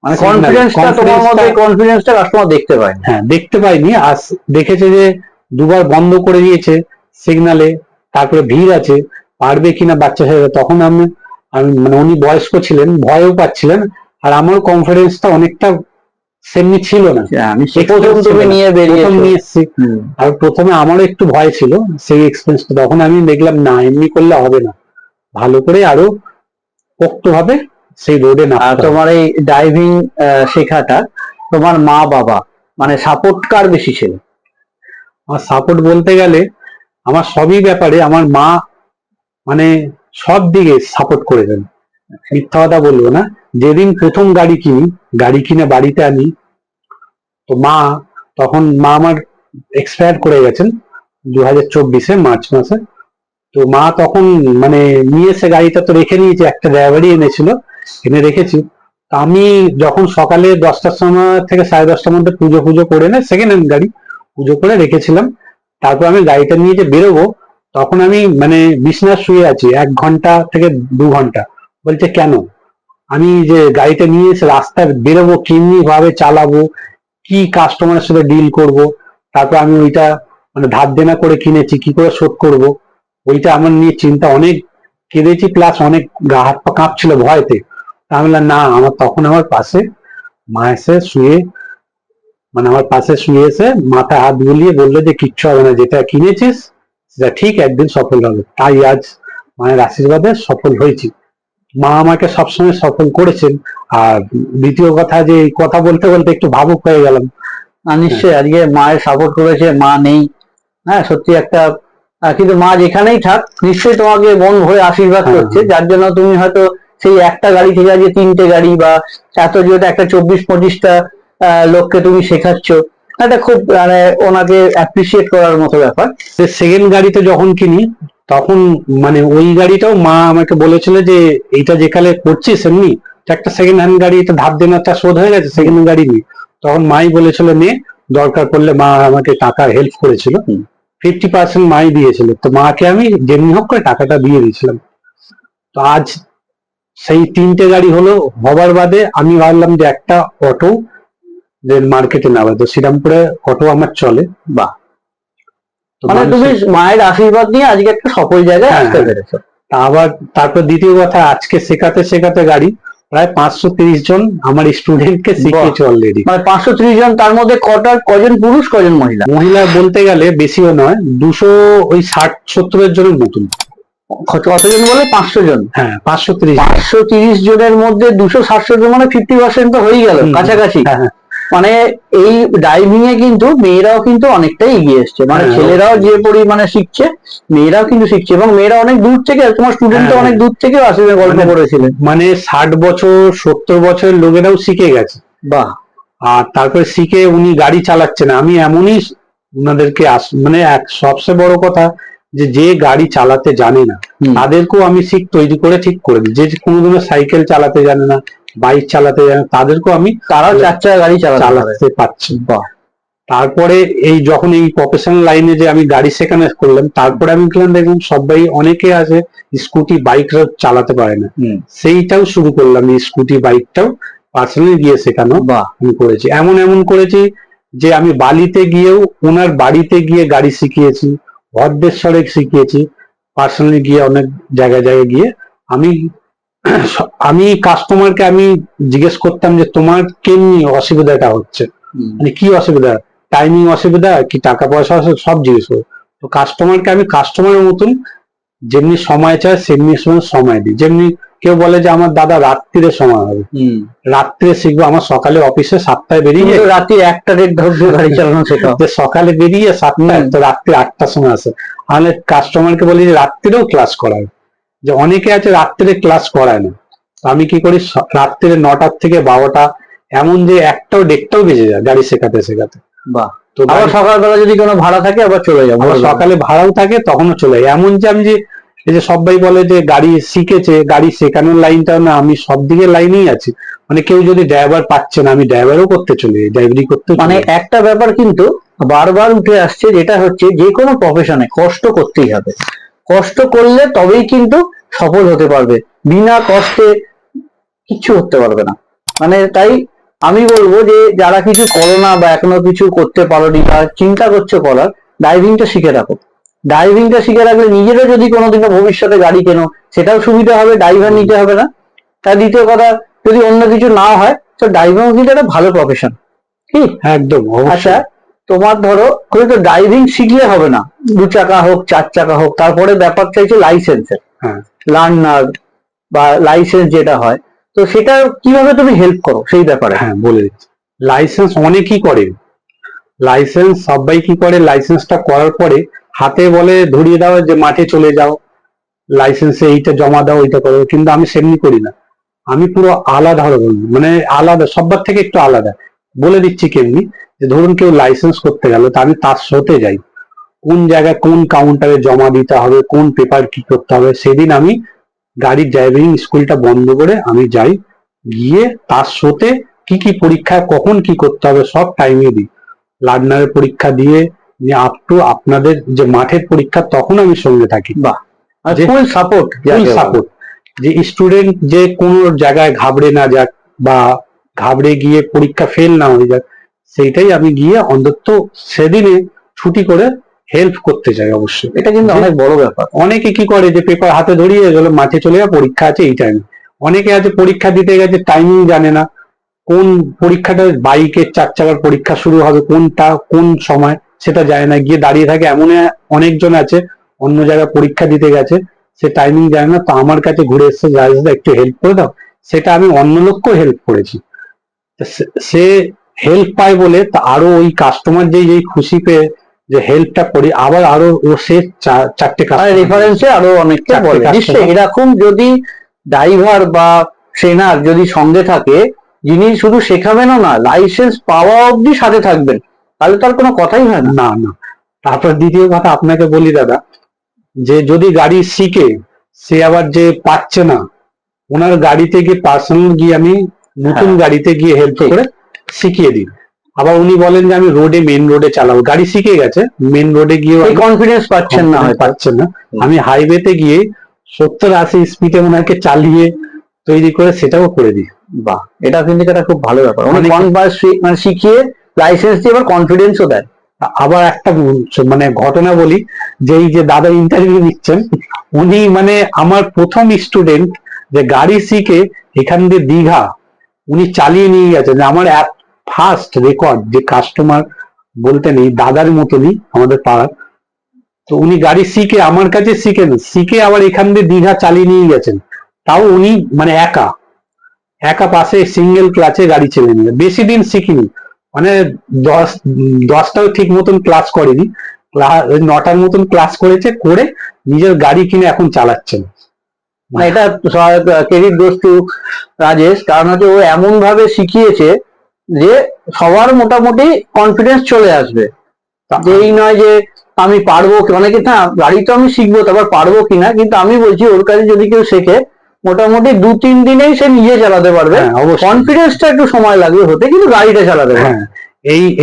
মানে কনফিডেন্সটা তোমার মধ্যে, কনফিডেন্সটা কাস্টমার দেখতে পায়। হ্যাঁ, দেখতে পাইনি। আর দেখেছে যে দুবার বন্ধ করে দিয়েছে সিগনালে, তারপরে ভিড় আছে, পারবে কিনা বাচ্চা ছেলে। তখন আমি মানে উনি বয়স্ক ছিলেন, ভয়ও পাচ্ছিলেন। আর আমার কনফিডেন্সটা অনেকটা সেমনি ছিল না। আমি প্রথম তুমি নিয়ে প্রথম নিয়ে বেরিয়েছো। এসেছি, আর প্রথমে আমারও একটু ভয় ছিল সেই এক্সপিরিয়েন্স। তখন আমি দেখলাম না, এমনি করলে হবে না, ভালো করে আরো পোক্ত ভাবে সেই রোডে আর নামতে হবে। তোমার এই ড্রাইভিং শেখাটা তোমার মা বাবা মানে সাপোর্ট কার বেশি ছিল? আমার সাপোর্ট বলতে গেলে আমার সবই ব্যাপারে আমার মা মানে সব দিকে সাপোর্ট করে দেন, মিথ্যা কথা বলবো না। যেদিন প্রথম গাড়ি কিনে বাড়িতে আনি, তো তখন মা আমার এক্সপায়ার করে গেছেন 2024 মার্চ মাসে। তো মা তখন মানে নিয়ে এসে গাড়িটা তো রেখে নিয়েছে, একটা ড্রাইভারই এনেছিল, এনে রেখেছি। তা আমি যখন সকালে 10টার সময় থেকে 10:30টার মধ্যে পুজো করে না, সেকেন্ড হ্যান্ড গাড়ি পুজো করে রেখেছিলাম। তারপর আমি গাড়িটা নিয়ে যে বেরোবো, তখন আমি মানে বিছানায় শুয়ে আছি 1 ঘন্টা থেকে 2 ঘন্টা। বলছে কেন? আমি যে গাড়িটা নিয়ে এসে রাস্তায় বেরোবো, কেমনি ভাবে চালাবো, কি কাস্টমারের সাথে ডিল করব, তারপর আমি ওইটা মানে ধার দেনা করে কিনেছি, কি করে শোধ করব, ওইটা আমার নিয়ে চিন্তা, অনেক কেঁদেছি, প্লাস অনেক গা হাত পা কাঁপছিল ভয়তে। আমি বললাম না, আমার পাশে মা এসে শুয়ে, মানে আমার পাশে শুয়ে এসে মাথায় হাত বুলিয়ে বললো যে কিচ্ছু হবে না, যেটা কিনেছিস সেটা ঠিক একদিন সফল হবে। তাই আজ মায়ের আশীর্বাদে সফল হয়েছি। মা আমাকে সবসময় সফল করেছেন। আর দ্বিতীয় কথা, যে এই কথা বলতে বলতে একটু ভাবুক হয়ে গেলাম। নিশ্চয়ই আজকে মায়ের সাপোর্ট করেছে, মা নেই, হ্যাঁ সত্যি একটা কিন্তু মা যেখানেই থাক নিশ্চয়ই তোমাকে মন ভরে আশীর্বাদ হ্যাঁ, করছে, যার জন্য তুমি হয়তো সেই একটা গাড়ি থেকে আজকে 3টে গাড়ি বা এত যেটা একটা 24-25টা লোককে তুমি শেখাচ্ছ, এটা খুব মানে ওনাকে অ্যাপ্রিসিয়েট করার মতো ব্যাপার। সেকেন্ড গাড়িতে যখন কিনি, তখন মানে ওই গাড়িটাও মা আমাকে বলেছিল যে এইটা যেখানে করছিস এমনি, একটা সেকেন্ড হ্যান্ড গাড়ি, এটা ধার দেনাটা শোধ হয়ে গেছে, সেকেন্ড হ্যান্ড গাড়ি নিয়ে। তখন মাই বলেছিল নে, দরকার পড়লে মা আমাকে টাকা হেল্প করেছিল, 50% মাই দিয়েছিল। তো মাকে আমি যেমনি হোক করে টাকাটা দিয়ে দিয়েছিলাম। তো আজ সেই 3টে গাড়ি হবার বাদে আমি ভাবলাম যে একটা অটো দেন মার্কেটে নামা, তো শ্রীরামপুরে অটো আমার চলে। বাহ, তো মানে তুমি মায়ের আশীর্বাদ নিয়ে আজকে একটা সফল জায়গায় হ্যাঁ, আসতে পেরেছো। আবার তারপর দ্বিতীয় কথা, আজকে শেখাতে শেখাতে গাড়ি প্রায় 530 জন আমার স্টুডেন্টকে শিখিয়েছে অলরেডি। মানে 530 জন, তার মধ্যে কজন পুরুষ কজন মহিলা? মহিলা বলতে গেলে বেশিও নয়, 200 ওই 60-70 জনের মতন। কতজন বলে? 500 জন। হ্যাঁ, 530। 530 জনের মধ্যে 260 জন, মানে 50% তো হয়ে গেল কাছাকাছি। হ্যাঁ, হ্যাঁ। মানে এই ড্রাইভিং এ কিন্তু মেয়েরাও কিন্তু অনেকটাই এগিয়ে এসছে, মানে হ্যাঁ, ছেলেরাও যে পরিমাণে শিখছে, মেয়েরাও কিন্তু শিখছে, এবং মেয়েরা অনেক দূর থেকে, তোমার স্টুডেন্ট তো হ্যাঁ, অনেক দূর থেকেও আসবে, গল্প করেছিলেন। মানে 60 বছর 70 বছরের লোকেরাও শিখে গেছে। বাহ। আর তারপরে শিখে উনি গাড়ি চালাচ্ছেন। আমি এমনই ওনাদেরকে মানে সবচেয়ে বড় কথা, যে গাড়ি চালাতে জানে না তাদেরকেও আমি তৈরি করে ঠিক করে দিই। যে কোনোদিনও সাইকেল চালাতে জানে না, বাইক চালাতে জানে না, তাদেরকেও আমি, তারাও 4 চাকা গাড়ি চালাতে পারছি। তারপরে এই যখন এই প্রফেশনাল লাইনে যে আমি গাড়ি শেখানো করলাম, তারপরে আমি দেখলাম সবাই, অনেকে আছে স্কুটি বাইক চালাতে পারে না, সেইটাও শুরু করলাম, এই স্কুটি বাইকটাও পার্সোনালি গিয়ে শেখানো আমি করেছি। এমন করেছি যে আমি বালিতে গিয়েও ওনার বাড়িতে গিয়ে গাড়ি শিখিয়েছি, ভদ্রেশ্বরে শিখিয়েছি, পার্সোনালি গিয়ে অনেক জায়গায় গিয়ে আমি কাস্টমারকে আমি জিজ্ঞেস করতাম যে তোমার কেমনি অসুবিধাটা হচ্ছে, মানে কি অসুবিধা, টাইমিং অসুবিধা কি টাকা পয়সা, সব জিজ্ঞেস করো। তো কাস্টমারকে আমি কাস্টমারের মতন যেমনি সময় চায় সেমনি সময় দিই। যেমনি কেউ বলে যে আমার দাদা রাত্রিরে সময় হবে, রাত্রে শিখবো, আমার সকালে অফিসে 7টায় বেরিয়ে রাত্রি 1টা-1:30 গাড়ি চালানো শেখা, সকালে বেরিয়ে 7টায়, তো রাত্রি 8টার সময় আসে। তাহলে কাস্টমারকে বলি যে রাত্রিরেও ক্লাস করায়, যে অনেকে আছে রাত্রিরে ক্লাস করায় না। আমি কি করি, রাত্রিরে 9টার থেকে 12টা, এমন যে 1টাও বেজে যায় গাড়ি শেখাতে শেখাতে। বাহ। তো আবার সকালবেলা যদি কোনো ভাড়া থাকে আবার চলে যাবো, সকালে ভাড়াও থাকে তখনও চলে যায়। এমন যে আমি যে এই যে সবাই বলে যে গাড়ি শিখেছে, গাড়ি শেখানোর লাইনটাও না, আমি সব দিকের লাইনেই আছি। মানে কেউ যদি ড্রাইভার পাচ্ছে না, আমি ড্রাইভারও করতে চলে যাই, ড্রাইভারি করতে। মানে একটা ব্যাপার কিন্তু বারবার উঠে আসছে, যেটা হচ্ছে যে কোনো প্রফেশনে কষ্ট করতেই হবে, কষ্ট করলে তবেই কিন্তু সফল হতে পারবে, বিনা কষ্টে কিচ্ছু করতে পারবে না। মানে তাই আমি বলবো যে যারা কিছু করো না বা এখনো কিছু করতে পারোনি বা চিন্তা করছো করার, ড্রাইভিংটা শিখে রাখো। ড্রাইভিংটা শিখে রাখলে নিজেরও যদি কোনোদিনও ভবিষ্যতে গাড়ি কেনো, সেটাও সুবিধা হবে, ড্রাইভার নিতে হবে না। তার দ্বিতীয় কথা, যদি অন্য কিছু না হয় তো ড্রাইভিং কিন্তু একটা ভালো প্রফেশন, কি একদম আচ্ছা, অবশ্যই। তোমার ধরো তুমি তো ড্রাইভিং শিখলে হবে না, 2 চাকা হোক 4 চাকা হোক, তারপরে ব্যাপার চাইছে লাইসেন্সের, হ্যাঁ লার্নার বা লাইসেন্স যেটা হয়, তো সেটা কিভাবে তুমি হেল্প করো সেই ব্যাপারে? হ্যাঁ বলে দিচ্ছি। লাইসেন্স অনেকেই করে, লাইসেন্স সবাই কি করে, লাইসেন্সটা করার পরে হাতে বলে ধরিয়ে দাও যে মাঠে চলে যাও, লাইসেন্সে এইটা জমা দাও ওইটা করো, কিন্তু আমি সেমনি করি না। আমি পুরো আলাদা ধরনের, মানে আলাদা সবার থেকে একটু আলাদা। বলে দিচ্ছি কেমনি, যে ধরুন কেউ লাইসেন্স করতে গেল, তা আমি তার সাথে যাই, কোন জায়গায় কোন কাউন্টারে জমা দিতে হবে, কোন পেপার কি করতে হবে। সেদিন আমি গাড়ির ড্রাইভিং স্কুলটা বন্ধ করে আমি যাই, গিয়ে তার সাথে কি কি পরীক্ষা কখন কি করতে হবে সব টাইমে দিই। লার্নারের পরীক্ষা দিয়ে আপ টু আপনাদের যে মাঠের পরীক্ষা তখন আমি সঙ্গে থাকি। বাহ, যে ফুল সাপোর্ট। ফুল সাপোর্ট, যে স্টুডেন্ট যে কোনো জায়গায় ঘাবড়ে না যাক বা ঘাবড়ে গিয়ে পরীক্ষা ফেল না হয়ে যাক, সেইটাই আমি গিয়ে অন্তত সেদিনে ছুটি করে হেল্প করতে চাই অবশ্যই। এটা কিন্তু অনেক বড় ব্যাপার। অনেকে কি করে যে পেপার হাতে ধরিয়ে গেল মাঠে চলে যা, পরীক্ষা আছে এই টাইমে। অনেকে আছে পরীক্ষা দিতে গেছে টাইমিং জানে না, কোন পরীক্ষাটা বাইকের 4 চাকার পরীক্ষা শুরু হবে কোনটা কোন সময় সেটা জানে না, গিয়ে দাঁড়িয়ে থাকে। এমন অনেকজন আছে অন্য জায়গায় পরীক্ষা দিতে গেছে, সে টাইমিং জানে না, তো আমার কাছে ঘুরে এসছে দাদা একটু হেল্প করে দাও। সেটা আমি অন্য লোককেও হেল্প করেছি, সে হেল্প পায় বলে তা আরো ওই কাস্টমার যেই খুশি পেয়ে যে হেল্পটা করি, আবার আরো ও সে 4টে রেফারেন্সে আরো অনেককে চারটে বলে। customer। নিশ্চয়ই এরকম যদি ড্রাইভার বা ট্রেনার যদি সঙ্গে থাকে, যিনি শুধু শেখাবেনও না, লাইসেন্স পাওয়া অবধি সাথে থাকবেন, তাহলে তার কোনো কথাই হয় না। না না। তারপর দ্বিতীয় কথা আপনাকে বলি দাদা, যে যদি গাড়ি শিখে সে আবার যে পাচ্ছে না, ওনার গাড়িতে গিয়ে পার্সোনাল গিয়ে আমি নতুন হ্যাঁ, গাড়িতে গিয়ে হেল্প ঠিক। করে শিখিয়ে দিই। আবার উনি বলেন যে আমি রোডে মেন রোডে চালাবো, গাড়ি শিখে গেছে মেন রোডে গিয়ে এই কনফিডেন্স পাচ্ছেন না হয়তো। পাচ্ছেন না, আমি হাইওয়েতে গিয়ে 70-80 স্পিডে ওনাকে চালিয়ে তৈরি করে সেটাও করে দিই। বাহ, এটা কিন্তু একটা খুব ভালো ব্যাপার। অনেক অনেক- অনবার মানে শিখিয়ে লাইসেন্স দিয়ে এবার কনফিডেন্সও দেয়। আবার একটা মানে ঘটনা বলি, যে এই যে দাদা ইন্টারভিউ নিচ্ছেন, উনি মানে আমার প্রথম স্টুডেন্ট, যে গাড়ি শিখে এখান দিয়ে দীঘা উনি চালিয়ে নিয়ে গেছেন। আমার এক ফার্স্ট রেকর্ড, যে কাস্টমার বলতে নেই দাদার মতনই আমাদের পাড়ার, তো উনি গাড়ি শিখে আমার কাছে শিখেন, শিখে আবার এখান দিয়ে দীঘা চালিয়ে নিয়ে গেছেন। তাও উনি মানে একা একা পাশে সিঙ্গেল ক্লাচে গাড়ি চালিয়ে নিয়ে, বেশি দিন শিখিনি, মানে 10টাও ঠিক মতন ক্লাস করেনি, 9টার মতন ক্লাস করেছে, করে নিজের গাড়ি কিনে এখন চালাচ্ছেন। না, এটা ক্রেডিট গোস টু রাজেশ, কারণ হচ্ছে ও এমন ভাবে শিখিয়েছে যে সবার মোটামুটি কনফিডেন্স চলে আসবে। যে এই নয় যে আমি পারবো কি, অনেকে না গাড়ি তো আমি শিখবো তারপর পারবো কিনা, কিন্তু আমি বলছি ওর কাছে যদি কেউ শেখে মোটামুটি 2-3 দিনেই সে নিজে চালাতে পারবে। হ্যাঁ, অবশ্যই। কনফিডেন্সটা একটু সময় লাগবে হতে, কিন্তু গাড়িটা চালাতে পারবে। হ্যাঁ,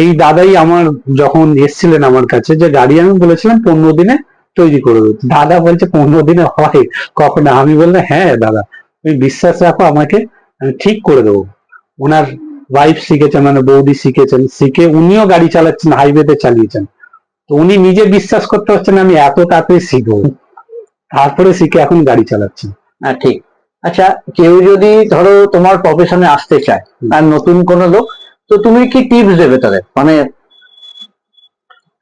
এই দাদাই আমার যখন এসছিলেন আমার কাছে, যে গাড়ি আমি বলেছিলাম 15 দিনে তৈরি করে দেবো, দাদা বলছে 15 দিনে হয় কখনো? আমি বললাম হ্যাঁ দাদা তুমি বিশ্বাস রাখো আমাকে, আমি ঠিক করে দেবো। ওনার ওয়াইফ শিখেছেন, মানে বৌদি শিখেছেন, শিখে উনিও গাড়ি চালাচ্ছেন, হাইওয়েতে চালিয়েছেন, তো উনি নিজে বিশ্বাস করতে পারছেন আমি এত তাড়াতাড়ি শিখবো, তারপরে শিখে এখন গাড়ি চালাচ্ছেন। হ্যাঁ, ঠিক। আচ্ছা, কেউ যদি ধরো তোমার প্রফেশনে আসতে চায়, আর নতুন কোনো লোক, তো তুমি কি টিপস দেবে তাদের? মানে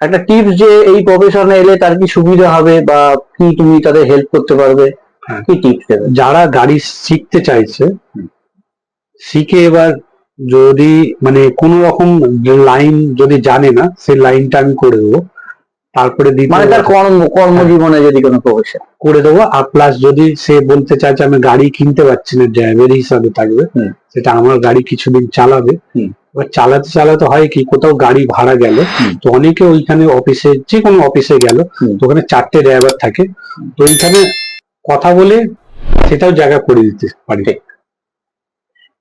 একটা টিপস যে এই প্রফেশনে এলে তার কি সুবিধা হবে, বা কি তুমি তাদের হেল্প করতে পারবে, হ্যাঁ। কি টিপস দেবে? যারা গাড়ি শিখতে চাইছে, শিখে এবার যদি মানে কোন রকম লাইন যদি জানে না, সেই লাইনটা আমি করে দেবো। তারপরে মানে তার কর্মজীবনে যদি কোনো প্রফেশন করে দেবো। আর প্লাস যদি সে বলতে চায় যে আমি গাড়ি কিনতে পারছি না, ড্রাইভার হিসাবে থাকবে, সেটা আমার গাড়ি কিছুদিন চালাবে। এবার চালাতে চালাতে হয় কি, কোথাও গাড়ি ভাড়া গেল, তো অনেকে ওইখানে অফিসে, যে কোনো অফিসে গেল, তো ওখানে 4টে ড্রাইভার থাকে, তো ওইখানে কথা বলে সেটাও জায়গা করে দিতে পারি।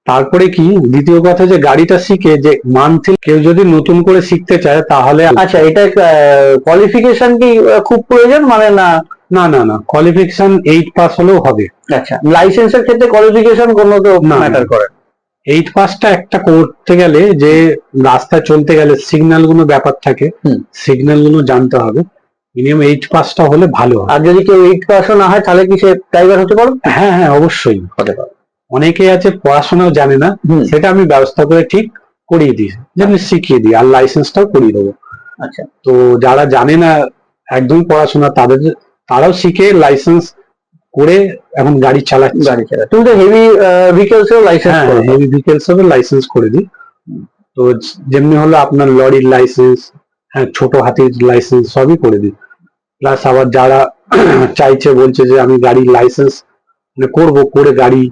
তারপরে কি দ্বিতীয় কথা, যে গাড়িটা শিখে যে মান্থলি কেউ যদি নতুন করে শিখতে চায় তাহলে, আচ্ছা, এটা কোয়ালিফিকেশন কি খুব প্রয়োজন? মানে না না না না, কোয়ালিফিকেশন 8 পাস হলেও হবে। আচ্ছা, লাইসেন্সের ক্ষেত্রে কোয়ালিফিকেশন কোনো তো ম্যাটার করে? 8 পাসটা একটা করতে গেলে, যে রাস্তায় চলতে গেলে সিগন্যাল গুলো ব্যাপার থাকে, সিগন্যাল গুলো জানতে হবে, মিনিমাম 8 পাসটা হলে ভালো হয়। আর যদি কেউ 8 পাসও না হয়, তাহলে কি সে ড্রাইভার হতে পারবে? হ্যাঁ হ্যাঁ, অবশ্যই হতে পারে। অনেকে আছে পড়াশোনাও জানে না, সেটা আমি ব্যবস্থা করে ঠিক করিয়ে দিই। যেমনি শিখিয়ে দিই, আর লাইসেন্সটাও করিয়ে দেবো। আচ্ছা, তো যারা জানে না একদমই পড়াশোনা, তারাও শিখে লাইসেন্স করে এখন গাড়ি চালাচ্ছে। গাড়ি চালা তুমি তো হেভি ভেহিকলস এও লাইসেন্স হ্যাঁ, করো। হেভি ভেহিকলস এর লাইসেন্স করে দিই। তো যেমনি হলো আপনার লরির লাইসেন্স, হ্যাঁ, ছোট হাতির লাইসেন্স সবই করে দিই। প্লাস আবার যারা চাইছে, বলছে যে আমি গাড়ির লাইসেন্স করবো, করে গাড়ি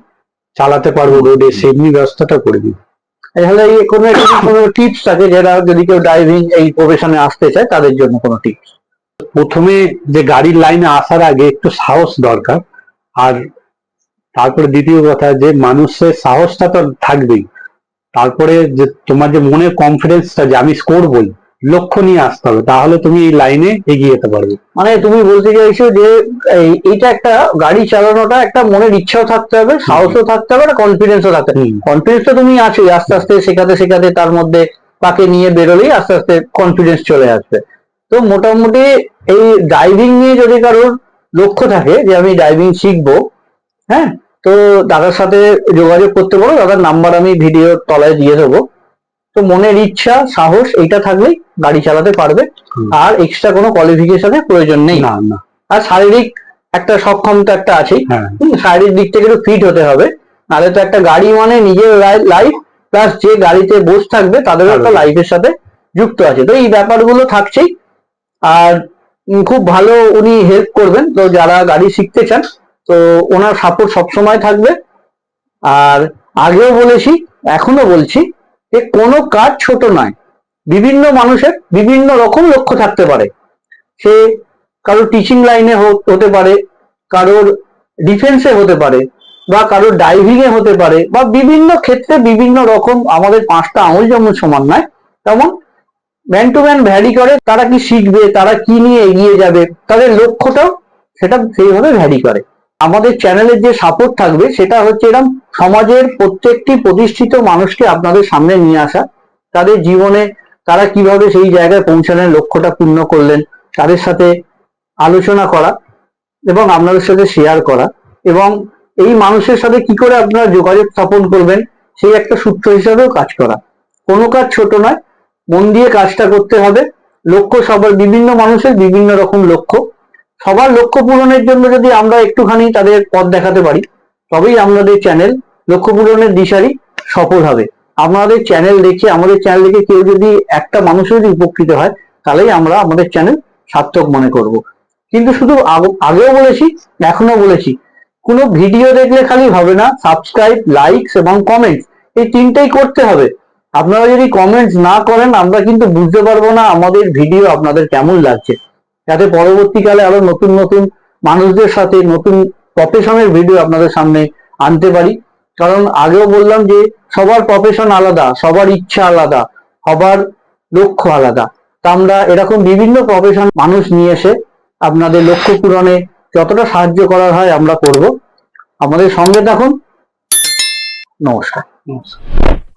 চালাতে পারবো রোডে, সেমনি ব্যবস্থাটা করে দিই। তাহলে এই কোনো টিপস থাকে যারা যদি কেউ ড্রাইভিং এই প্রফেশনে আসতে চায় তাদের জন্য কোনো টিপস? প্রথমে যে গাড়ির লাইনে আসার আগে একটু সাহস দরকার। আর তারপরে দ্বিতীয় কথা, যে মানুষের সাহসটা তো থাকবেই, তারপরে যে তোমার যে মনের কনফিডেন্সটা যে আমি করবই, লক্ষ্য নিয়ে আসতে হবে, তাহলে তুমি এই লাইনে এগিয়ে যেতে পারবে। মানে তুমি বলতে চাইছো যে এইটা একটা গাড়ি চালানোটা একটা মনের ইচ্ছাও থাকতে হবে, সাহসও থাকতে হবে, আর কনফিডেন্সও থাকতে হবে। কনফিডেন্স তো তুমি আছোই, আস্তে আস্তে শেখাতে শেখাতে তার মধ্যে তাকে নিয়ে বেরোলেই আস্তে আস্তে কনফিডেন্স চলে আসবে। তো মোটামুটি এই ড্রাইভিং নিয়ে যদি কারোর লক্ষ্য থাকে যে আমি ড্রাইভিং শিখবো, হ্যাঁ, তো দাদার সাথে যোগাযোগ করতে পারো, দাদার নাম্বার আমি ভিডিওর তলায় দিয়ে দেবো। তো মনের ইচ্ছা সাহস এইটা থাকলেই গাড়ি চালাতে পারবে, আর এক্সট্রা কোনো কোয়ালিফিকেশনের প্রয়োজন নেই। না না, আর শারীরিক একটা সক্ষমতা একটা আছেই, হ্যাঁ, শারীরিক দিক থেকে একটু ফিট হতে হবে, নাহলে তো একটা গাড়ি মানে নিজের লাইফ প্লাস যে গাড়িতে বসে থাকবে তাদেরও একটা লাইফের সাথে যুক্ত আছে। তো এই ব্যাপারগুলো থাকছেই। আর খুব ভালো উনি হেল্প করবেন, তো যারা গাড়ি শিখতে চান তো ওনার সাপোর্ট সবসময় থাকবে। আর আগেও বলেছি, এখনো বলছি, যে কোনো কাজ ছোট নয়। বিভিন্ন মানুষের বিভিন্ন রকম লক্ষ্য থাকতে পারে। সে কারোর টিচিং লাইনে হতে পারে, কারোর ডিফেন্সে হতে পারে, বা কারোর ড্রাইভিং এ হতে পারে, বা বিভিন্ন ক্ষেত্রে বিভিন্ন রকম। আমাদের 5টা আঙুল যেমন সমান নয়, তেমন ম্যান টু ম্যান ভ্যারি করে। তারা কি শিখবে, তারা কি নিয়ে এগিয়ে যাবে, তাদের লক্ষ্যটাও সেটা সেইভাবে ভ্যারি করে। আমাদের চ্যানেলের যে সাপোর্ট থাকবে সেটা হচ্ছে এরকম সমাজের প্রত্যেকটি প্রতিষ্ঠিত মানুষকে আপনাদের সামনে নিয়ে আসা, তাদের জীবনে তারা কিভাবে সেই জায়গায় পৌঁছানোর লক্ষ্যটা পূর্ণ করলেন তাদের সাথে আলোচনা করা এবং আপনাদের সাথে শেয়ার করা, এবং এই মানুষের সাথে কি করে আপনারা যোগাযোগ স্থাপন করবেন সেই একটা সূত্র হিসাবেও কাজ করা। কোনো কাজ ছোট নয়, মন দিয়ে কাজটা করতে হবে। লক্ষ্য সবার, বিভিন্ন মানুষের বিভিন্ন রকম লক্ষ্য, সবার লক্ষ্য পূরণের জন্য যদি আমরা একটুখানি তাদের পথ দেখাতে পারি, তবেই আমাদের চ্যানেল লক্ষ্য পূরণের দিশারি সফল হবে। আমাদের চ্যানেল দেখে কেউ যদি একটা মানুষের যদি উপকৃত হয়, তাহলেই আমরা আমাদের চ্যানেল সার্থক মনে করব। কিন্তু শুধু আগেও বলেছি, এখনো বলেছি, কোনো ভিডিও দেখলে খালি হবে না, সাবস্ক্রাইব, লাইকস এবং কমেন্টস এই তিনটেই করতে হবে। আপনারা যদি কমেন্টস না করেন আমরা কিন্তু বুঝতে পারবো না আমাদের ভিডিও আপনাদের কেমন লাগছে, যাতে পরবর্তীকালে আরো নতুন নতুন মানুষদের সাথে নতুন প্রফেশনের ভিডিও আপনাদের সামনে আনতে পারি। কারণ আগেও বললাম যে সবার প্রফেশন আলাদা, সবার ইচ্ছা আলাদা, সবার লক্ষ্য আলাদা। তা আমরা এরকম বিভিন্ন প্রফেশন মানুষ নিয়ে এসে আপনাদের লক্ষ্য পূরণে যতটা সাহায্য করার হয় আমরা করব। আমাদের সঙ্গে থাকুন। নমস্কার। নমস্কার।